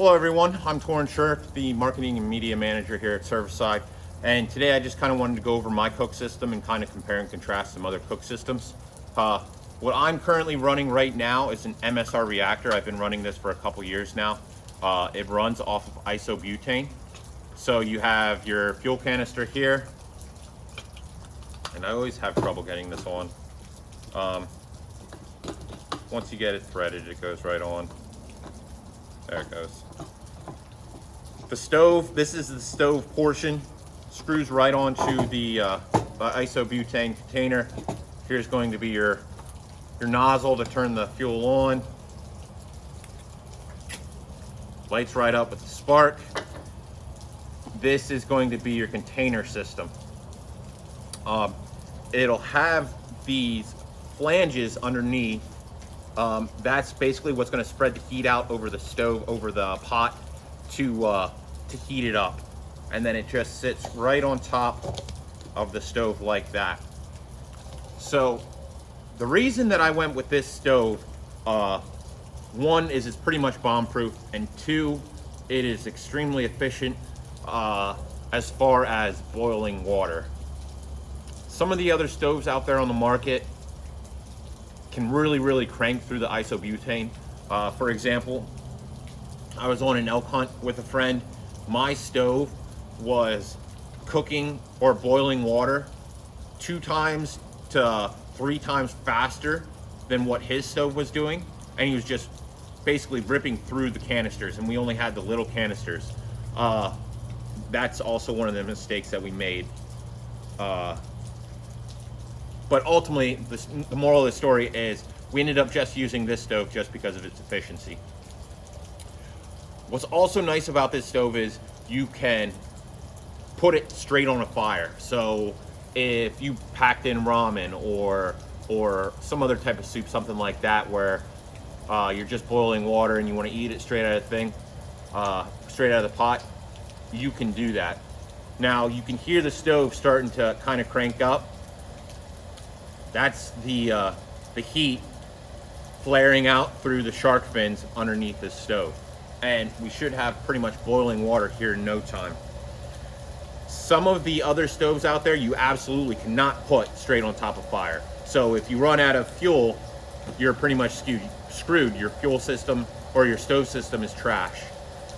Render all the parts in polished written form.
Hello everyone, I'm Toren, the Marketing and Media Manager here at Serviceside. And today I just kind of wanted to go over my cook system and kind of compare and contrast some other cook systems. What I'm currently running right now is an MSR reactor. I've been running this for a couple years now. It runs off of isobutane. So you have your fuel canister here. And I always have trouble getting this on. Once you get it threaded, it goes right on. There it goes. The stove, this is the stove portion, screws right onto the isobutane container. Here's going to be your nozzle to turn the fuel on. Lights right up with the spark. This is going to be your container system. It'll have these flanges underneath. That's basically what's going to spread the heat out over the stove, over the pot to heat it up. And then it just sits right on top of the stove like that. So the reason that I went with this stove, one is it's pretty much bomb-proof, and two, it is extremely efficient as far as boiling water. Some of the other stoves out there on the market can really crank through the isobutane. For example, I was on an elk hunt with a friend. My stove was cooking or boiling water 2 times to 3 times faster than what his stove was doing, and he was just basically ripping through the canisters, and we only had the little canisters. That's also one of the mistakes that we made. But ultimately, the moral of the story is we ended up just using this stove just because of its efficiency. What's also nice about this stove is you can put it straight on a fire. So if you packed in ramen or some other type of soup, something like that, where you're just boiling water and you want to eat it straight out of the thing, straight out of the pot, you can do that. Now you can hear the stove starting to kind of crank up. That's the heat flaring out through the shark fins underneath this stove. And we should have pretty much boiling water here in no time. Some of the other stoves out there, you absolutely cannot put straight on top of fire. So if you run out of fuel, you're pretty much screwed. Your fuel system or your stove system is trash.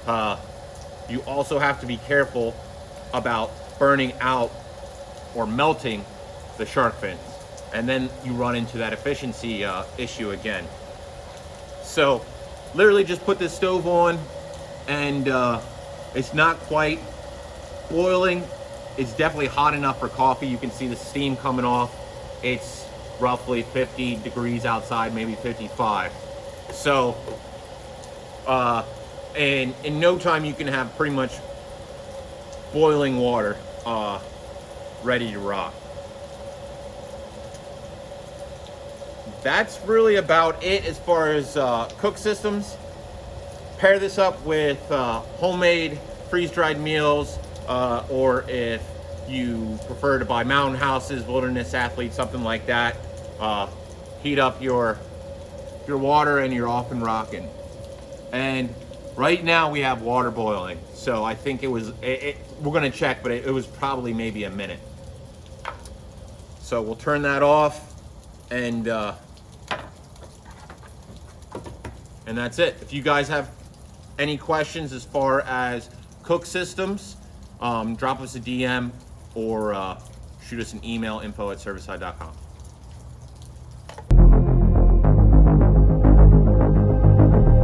You also have to be careful about burning out or melting the shark fins. And then you run into that efficiency issue again. So literally just put this stove on, and it's not quite boiling. It's definitely hot enough for coffee. You can see the steam coming off. It's roughly 50 degrees outside, maybe 55. So, and in no time you can have pretty much boiling water ready to rock. That's really about it as far as cook systems. Pair this up with homemade freeze-dried meals, or if you prefer to buy mountain houses, wilderness athletes, something like that. Heat up your water and you're off and rocking. And right now we have water boiling, so I think we're gonna check, but it was probably maybe a minute. So we'll turn that off, and that's it. If you guys have any questions as far as cook systems, drop us a DM or shoot us an email, info@serviceside.com.